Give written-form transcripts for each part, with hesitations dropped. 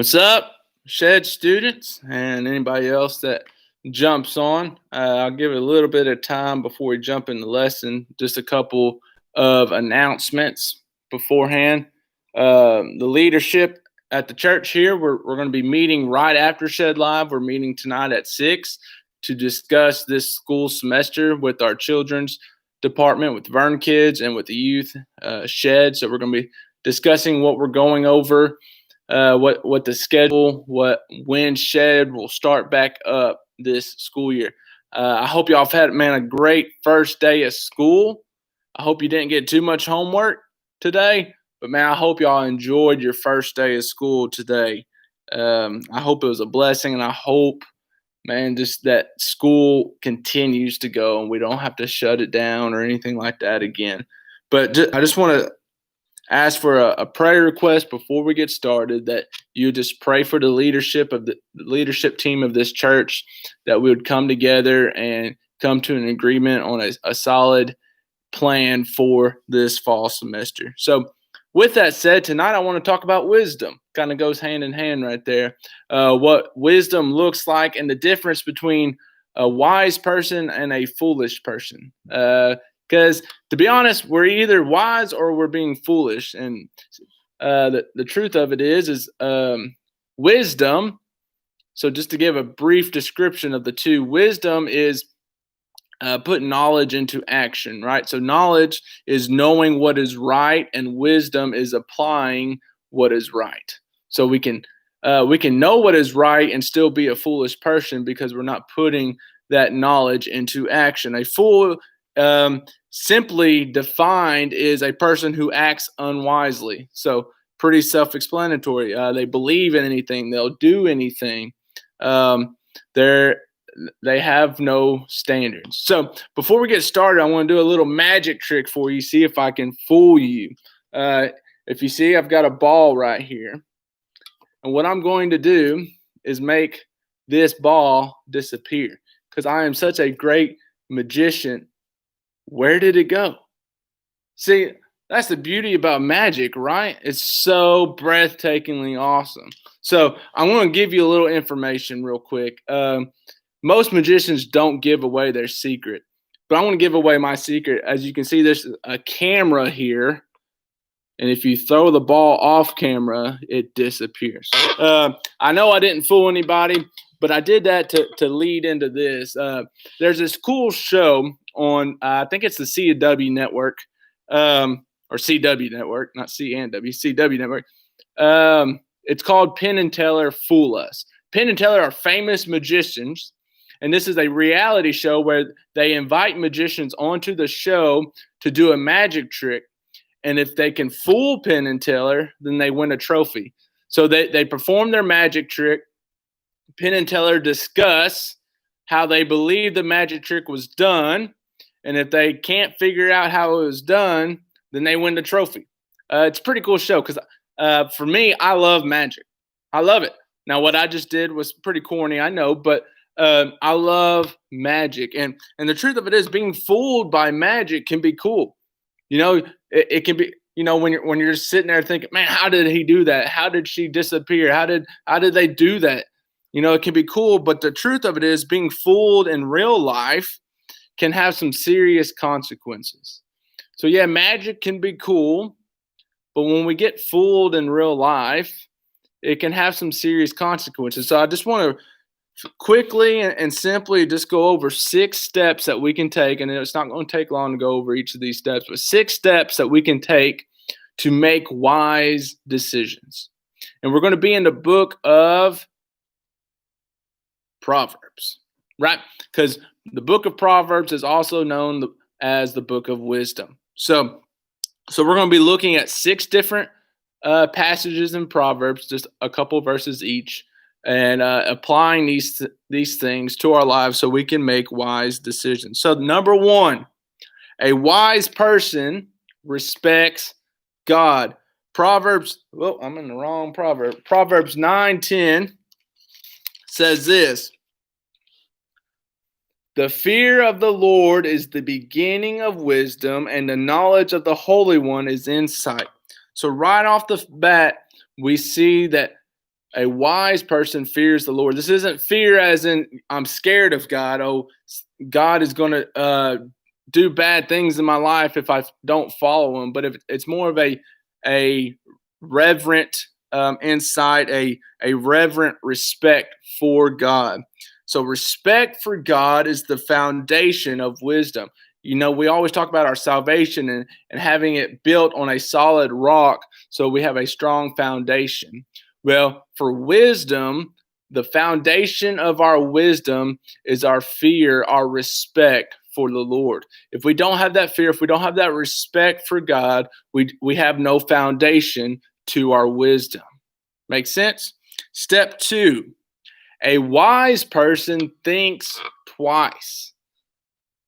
What's up, Shed students, and anybody else that jumps on? I'll give it a little bit of time before we jump in the lesson. Just a couple of announcements beforehand. The leadership at the church here, we're going to be meeting right after Shed Live. We're meeting tonight at 6 to discuss this school semester with our children's department, with Vern Kids, and with the youth Shed. So we're going to be discussing what we're going over. What the schedule, when Shed will start back up this school year. I hope y'all have had, a great first day of school. I hope you didn't get too much homework today, but I hope y'all enjoyed your first day of school today. I hope it was a blessing, and I hope, just that school continues to go and we don't have to shut it down or anything like that again. But I just want to ask for a prayer request before we get started, that you just pray for the leadership of the leadership team of this church, that we would come together and come to an agreement on a solid plan for this fall semester. So with that said, tonight I want to talk about wisdom. Kind of goes hand in hand right there. What wisdom looks like and the difference between a wise person and a foolish person. Because to be honest, we're either wise or we're being foolish. And the truth of it is wisdom. So just to give a brief description of the two, wisdom is putting knowledge into action, right? So knowledge is knowing what is right, and wisdom is applying what is right. So we can know what is right and still be a foolish person because we're not putting that knowledge into action. A fool, simply defined, is a person who acts unwisely. So pretty self-explanatory. They believe in anything, they'll do anything. They have no standards. So before we get started, I want to do a little magic trick for you, see if I can fool you. If you see, I've got a ball right here. And what I'm going to do is make this ball disappear because I am such a great magician. Where did it go? See, that's the beauty about magic, right? It's so breathtakingly awesome. So I'm going to give you a little information real quick. Most magicians don't give away their secret, but I want to give away my secret. As you can see, there's a camera here, and if you throw the ball off camera, it disappears. I know I didn't fool anybody, but I did that to lead into this. There's this cool show on, I think it's the CW network, or CW network, not C and W, CW network. It's called Penn and Teller Fool Us. Penn and Teller are famous magicians, and this is a reality show where they invite magicians onto the show to do a magic trick. And if they can fool Penn and Teller, then they win a trophy. So they perform their magic trick. Penn and Teller discuss how they believe the magic trick was done. And if they can't figure out how it was done, then they win the trophy. It's a pretty cool show because for me, I love magic. I love it. Now, what I just did was pretty corny, I know, but I love magic. And the truth of it is, being fooled by magic can be cool. You know, it can be, when you're just sitting there thinking, man, how did he do that? How did she disappear? How did they do that? It can be cool. But the truth of it is, being fooled in real life can have some serious consequences. So yeah, magic can be cool, but when we get fooled in real life, it can have some serious consequences. So I just want to quickly and simply just go over 6 steps that we can take, and it's not going to take long to go over each of these steps, but 6 steps that we can take to make wise decisions. And we're going to be in the book of Proverbs, right? Because the book of Proverbs is also known as the book of wisdom. So we're going to be looking at 6 different passages in Proverbs, just a couple verses each, and applying these things to our lives so we can make wise decisions. So number 1, a wise person respects God. Proverbs 9:10 says this: the fear of the Lord is the beginning of wisdom, and the knowledge of the Holy One is insight. So right off the bat, we see that A wise person fears the Lord. This isn't fear as in I'm scared of God. Oh, God is going to do bad things in my life if I don't follow him. But if it's more of a reverent insight, a reverent respect for God. So respect for God is the foundation of wisdom. You know, we always talk about our salvation and having it built on a solid rock so we have a strong foundation. Well, for wisdom, the foundation of our wisdom is our fear, our respect for the Lord. If we don't have that fear, if we don't have that respect for God, we have no foundation to our wisdom. Make sense? Step 2, a wise person thinks twice.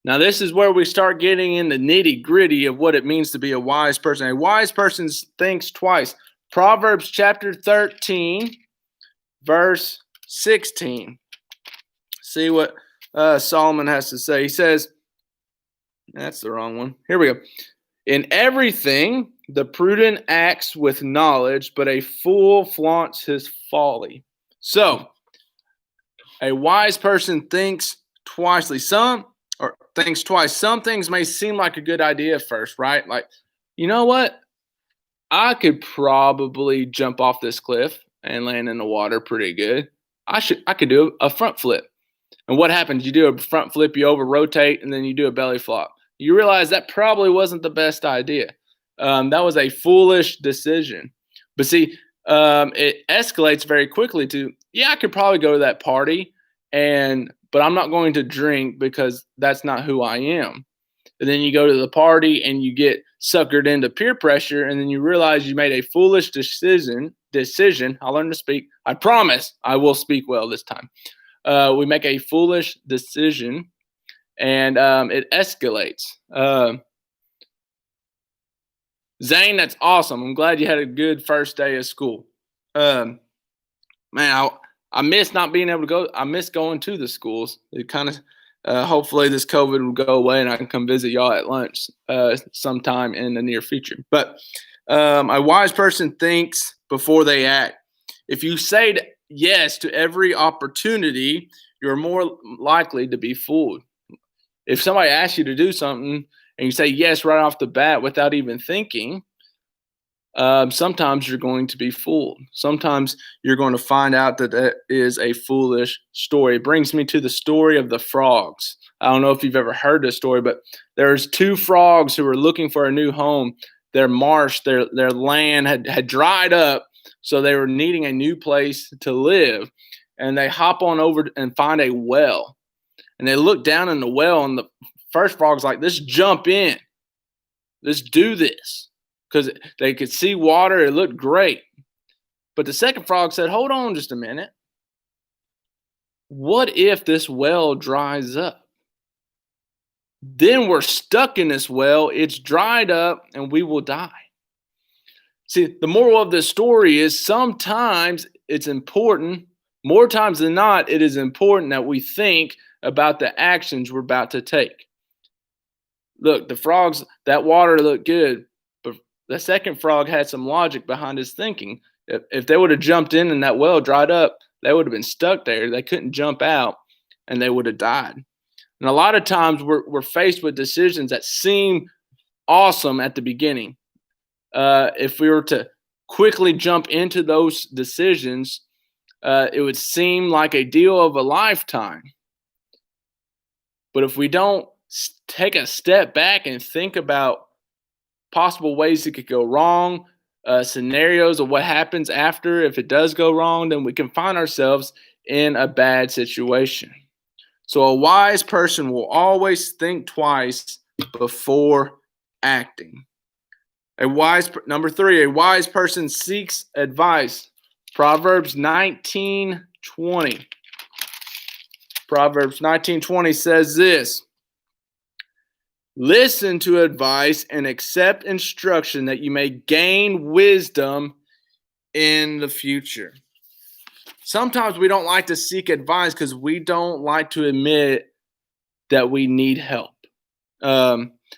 Now, this is where we start getting in the nitty-gritty of what it means to be a wise person. A wise person thinks twice. Proverbs chapter 13, verse 16. See what Solomon has to say. He says, that's the wrong one. Here we go. In everything, the prudent acts with knowledge, but a fool flaunts his folly. So, a wise person thinks twice. Some things may seem like a good idea at first, right? Like, you know what? I could probably jump off this cliff and land in the water pretty good. I could do a front flip. And what happens? You do a front flip, you over rotate, and then you do a belly flop. You realize that probably wasn't the best idea. That was a foolish decision. But see, it escalates very quickly to, yeah, I could probably go to that party, but I'm not going to drink because that's not who I am. And then you go to the party and you get suckered into peer pressure, and then you realize you made a foolish decision. I'll learn to speak. I promise I will speak well this time. We make a foolish decision, and it escalates. Zane, that's awesome. I'm glad you had a good first day of school. Man, I miss not being able to go. I miss going to the schools. It kind of. Hopefully this COVID will go away and I can come visit y'all at lunch sometime in the near future. But a wise person thinks before they act. If you say yes to every opportunity, you're more likely to be fooled. If somebody asks you to do something and you say yes right off the bat without even thinking, sometimes you're going to be fooled. Sometimes you're going to find out that is a foolish story. It brings me to the story of the frogs. I don't know if you've ever heard this story, but there's 2 frogs who were looking for a new home. Their marsh, their land had dried up, so they were needing a new place to live. And they hop on over and find a well. And they look down in the well, and the first frog's like, let's jump in. Let's do this. Because they could see water. It looked great. But the second frog said, hold on just a minute. What if this well dries up? Then we're stuck in this well. It's dried up and we will die. See, the moral of this story is sometimes it's important, more times than not, it is important that we think about the actions we're about to take. Look, the frogs, that water looked good. The second frog had some logic behind his thinking. If they would have jumped in and that well dried up, they would have been stuck there. They couldn't jump out, and they would have died. And a lot of times we're faced with decisions that seem awesome at the beginning. If we were to quickly jump into those decisions, it would seem like a deal of a lifetime. But if we don't take a step back and think about possible ways it could go wrong, scenarios of what happens after if it does go wrong, then we can find ourselves in a bad situation. So a wise person will always think twice before acting. Number 3, a wise person seeks advice. Proverbs 19:20. Proverbs 19:20 says this: listen to advice and accept instruction that you may gain wisdom in the future. Sometimes we don't like to seek advice because we don't like to admit that we need help.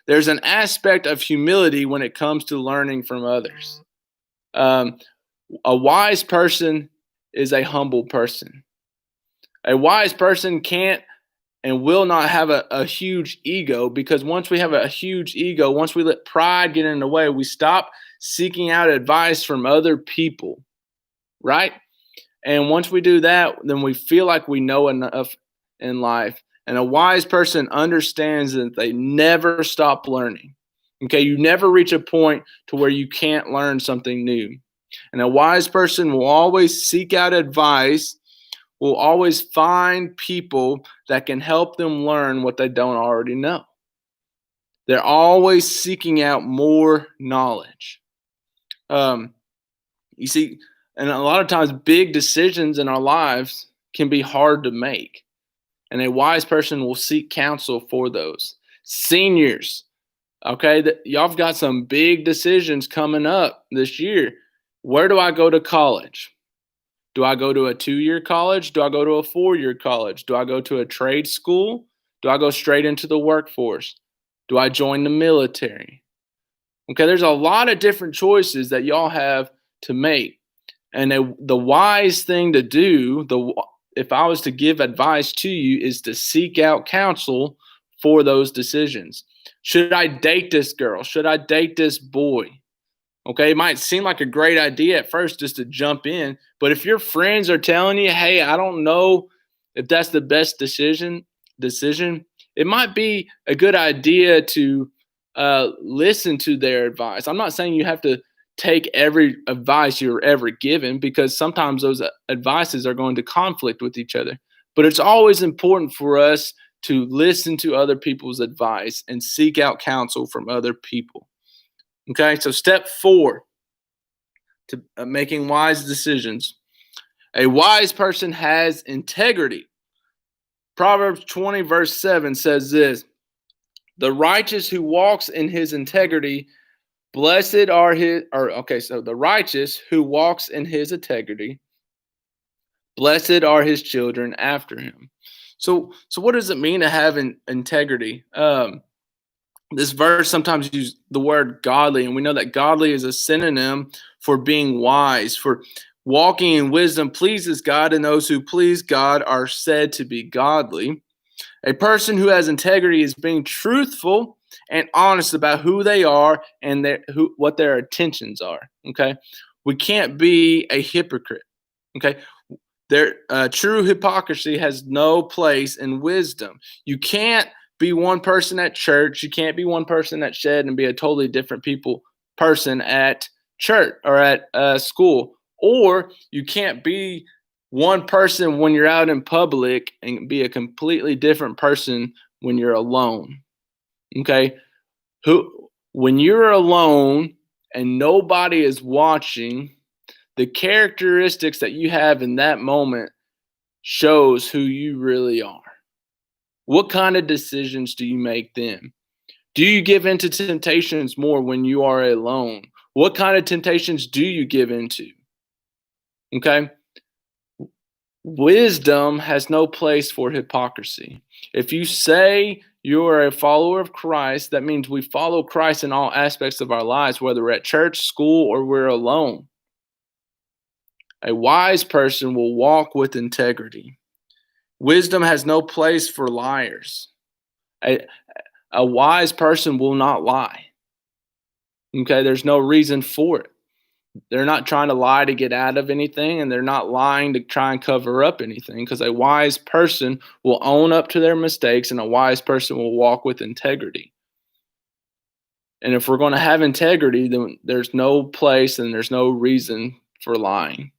There's an aspect of humility when it comes to learning from others. A wise person is a humble person. A wise person can't and will not have a huge ego, because once we have a huge ego, once we let pride get in the way, we stop seeking out advice from other people, right? And once we do that, then we feel like we know enough in life. And a wise person understands that they never stop learning. Okay, you never reach a point to where you can't learn something new. And a wise person will always seek out advice, will always find people that can help them learn what they don't already know. They're always seeking out more knowledge. You see, and a lot of times big decisions in our lives can be hard to make. And a wise person will seek counsel for those. Seniors, okay, y'all have got some big decisions coming up this year. Where do I go to college? Do I go to a 2-year college? Do I go to a 4-year college? Do I go to a trade school? Do I go straight into the workforce? Do I join the military? Okay, there's a lot of different choices that y'all have to make. And the wise thing to do, if I was to give advice to you, is to seek out counsel for those decisions. Should I date this girl? Should I date this boy? Okay, it might seem like a great idea at first just to jump in, but if your friends are telling you, hey, I don't know if that's the best decision, it might be a good idea to listen to their advice. I'm not saying you have to take every advice you're ever given, because sometimes those advices are going to conflict with each other. But it's always important for us to listen to other people's advice and seek out counsel from other people. Okay, so step 4 to making wise decisions. A wise person has integrity. Proverbs 20 verse 7 says this: the righteous who walks in his integrity, blessed are his, so the righteous who walks in his integrity, blessed are his children after him. So what does it mean to have integrity? This verse sometimes uses the word godly, and we know that godly is a synonym for being wise, for walking in wisdom pleases God, and those who please God are said to be godly. A person who has integrity is being truthful and honest about who they are and what their intentions are. Okay, we can't be a hypocrite. Okay, true hypocrisy has no place in wisdom. You can't be one person at church. You can't be one person at Shed and be a totally different person at church or at school. Or you can't be one person when you're out in public and be a completely different person when you're alone. Okay? When you're alone and nobody is watching, the characteristics that you have in that moment shows who you really are. What kind of decisions do you make then? Do you give into temptations more when you are alone? What kind of temptations do you give into? Okay? Wisdom has no place for hypocrisy. If you say you're a follower of Christ, that means we follow Christ in all aspects of our lives, whether we're at church, school, or we're alone. A wise person will walk with integrity. Wisdom has no place for liars. A wise person will not lie. Okay, there's no reason for it. They're not trying to lie to get out of anything, and they're not lying to try and cover up anything, because a wise person will own up to their mistakes, and a wise person will walk with integrity. And if we're going to have integrity, then there's no place and there's no reason for lying.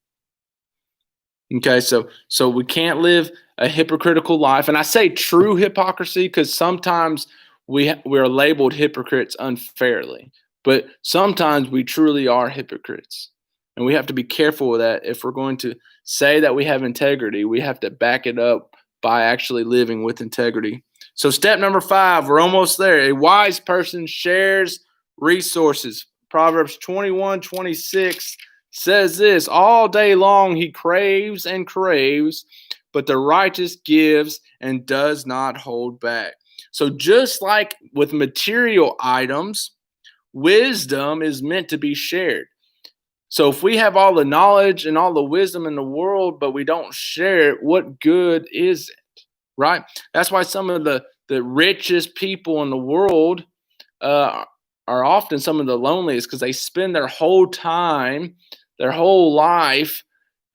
Okay, so we can't live a hypocritical life. And I say true hypocrisy because sometimes we're labeled hypocrites unfairly. But sometimes we truly are hypocrites. And we have to be careful with that. If we're going to say that we have integrity, we have to back it up by actually living with integrity. So step number 5, we're almost there. A wise person shares resources. Proverbs 21:26 says this: all day long he craves and craves, but the righteous gives and does not hold back. So just like with material items, wisdom is meant to be shared. So if we have all the knowledge and all the wisdom in the world, but we don't share it, what good is it? Right? That's why some of the richest people in the world uh, are often some of the loneliest, because they spend their whole time, their whole life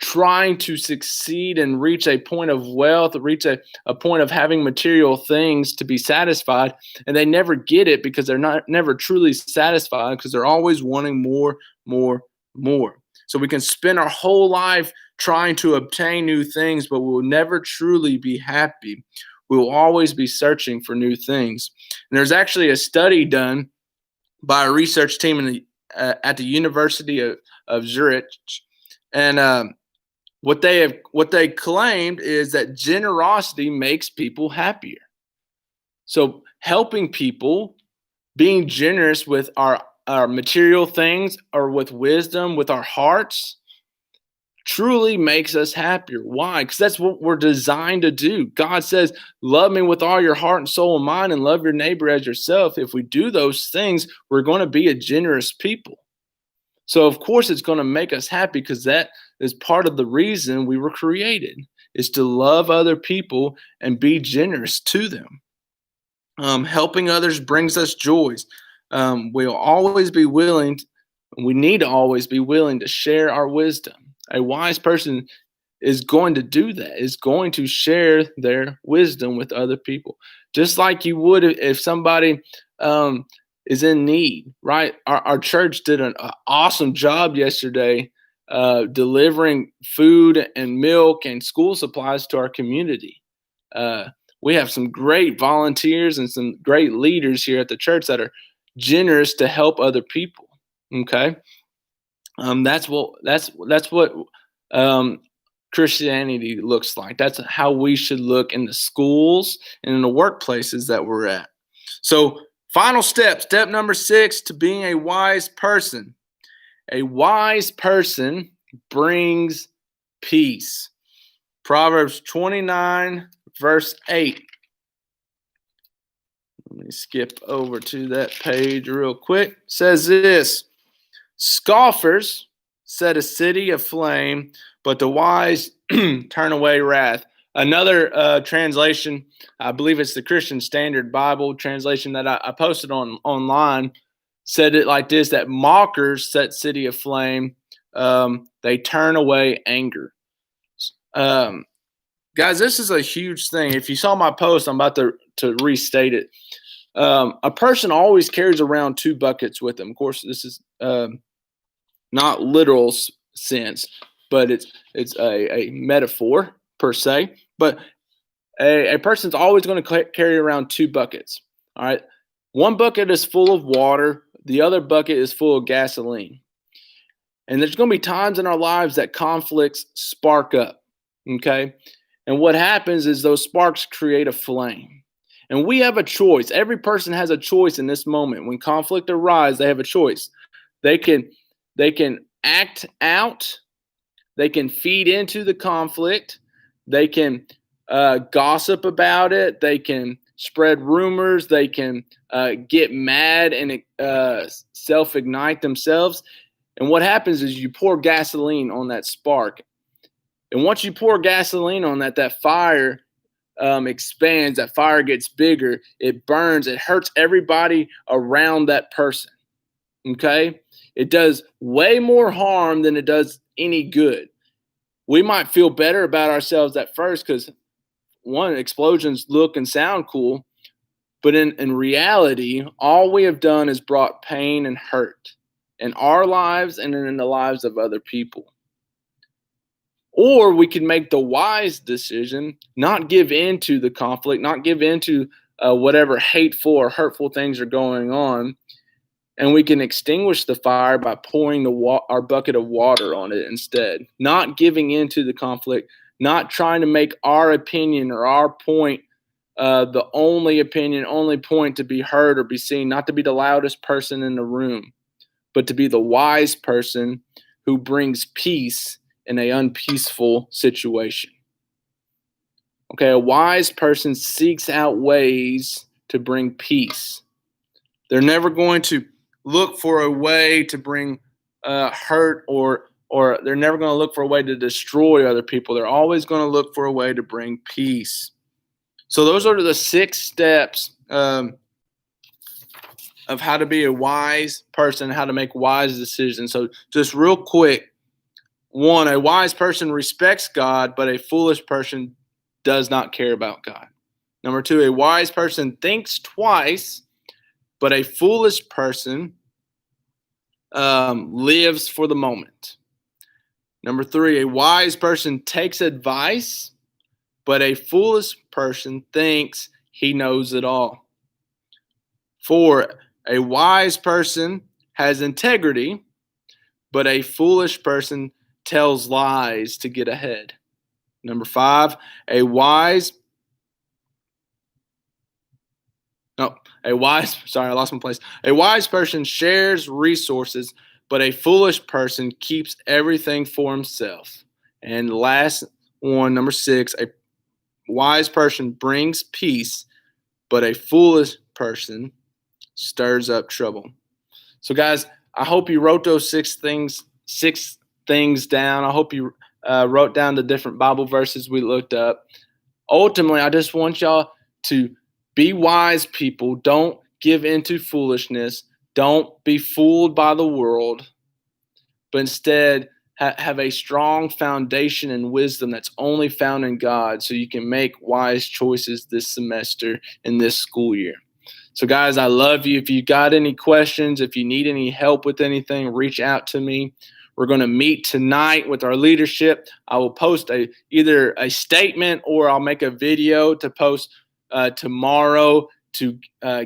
trying to succeed and reach a point of wealth, reach a point of having material things to be satisfied. And they never get it because they're not never truly satisfied, because they're always wanting more, more, more. So we can spend our whole life trying to obtain new things, but we will never truly be happy. We will always be searching for new things. And there's actually a study done by a research team at the University of Zurich, and what they claimed is that generosity makes people happier. So helping people, being generous with our material things or with wisdom, with our hearts, truly makes us happier. Why? Because that's what we're designed to do. God says, love me with all your heart and soul and mind, and love your neighbor as yourself. If we do those things, we're going to be a generous people. So of course it's going to make us happy, because that is part of the reason we were created, is to love other people and be generous to them. Helping others brings us joys. We'll always be willing, we need to always be willing to share our wisdom. A wise person is going to do that, is going to share their wisdom with other people, just like you would if somebody is in need, right? Our church did an awesome job yesterday delivering food and milk and school supplies to our community. We have some great volunteers and some great leaders here at the church that are generous to help other people. Okay, that's what um, Christianity looks like. That's how we should look in the schools and in the workplaces that we're at. So, final step number 6 to being a wise person. A wise person brings peace. Proverbs 29, verse 8. Let me skip over to that page real quick. It says this: scoffers set a city aflame, but the wise turn away wrath. Another translation, I believe it's the Christian Standard Bible translation that I posted online, said it like this: that mockers set city aflame, they turn away anger. Guys, this is a huge thing. If you saw my post, I'm about to restate it. A person always carries around 2 buckets with them. Of course, this is not literal sense, but it's a metaphor per se. But a person's always going to carry around 2 buckets. All right, one bucket is full of water, the other bucket is full of gasoline. And there's going to be times in our lives that conflicts spark up. Okay, and what happens is those sparks create a flame. And we have a choice. Every person has a choice in this moment. When conflict arises, they have a choice. They can act out. They can feed into the conflict. They can gossip about it. They can spread rumors. They can get mad and self-ignite themselves. And what happens is you pour gasoline on that spark. And once you pour gasoline on that, that fire expands, that fire gets bigger, it burns, it hurts everybody around that person. Okay? It does way more harm than it does any good. We might feel better about ourselves at first because, one, explosions look and sound cool, but in reality, all we have done is brought pain and hurt in our lives and in the lives of other people. Or we can make the wise decision, not give in to the conflict, not give in to whatever hateful or hurtful things are going on, and we can extinguish the fire by pouring our bucket of water on it instead, not giving in to the conflict, not trying to make our opinion or our point the only opinion, only point to be heard or be seen, not to be the loudest person in the room, but to be the wise person who brings peace in an unpeaceful situation. Okay, a wise person seeks out ways to bring peace. They're never going to look for a way to bring hurt or they're never going to look for a way to destroy other people. They're always going to look for a way to bring peace. So those are the 6 steps of how to be a wise person, how to make wise decisions. So just real quick, 1, a wise person respects God, but a foolish person does not care about God. Number 2, a wise person thinks twice, but a foolish person lives for the moment. Number 3, a wise person takes advice, but a foolish person thinks he knows it all. 4, a wise person has integrity, but a foolish person tells lies to get ahead. Number 5, a wise person shares resources, but a foolish person keeps everything for himself. And last one, number 6, a wise person brings peace, but a foolish person stirs up trouble. So guys, I hope you wrote those 6 things down. I hope you wrote down the different Bible verses we looked up. Ultimately, I just want y'all to be wise people. Don't give into foolishness. Don't be fooled by the world, but instead have a strong foundation and wisdom that's only found in God, so you can make wise choices this semester in this school year. So guys, I love you. If you got any questions, if you need any help with anything, reach out to me. We're going to meet tonight with our leadership. I will post either a statement or I'll make a video to post tomorrow to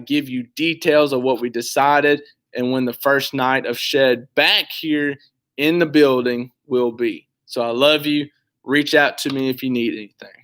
give you details of what we decided and when the first night of Shed back here in the building will be. So I love you. Reach out to me if you need anything.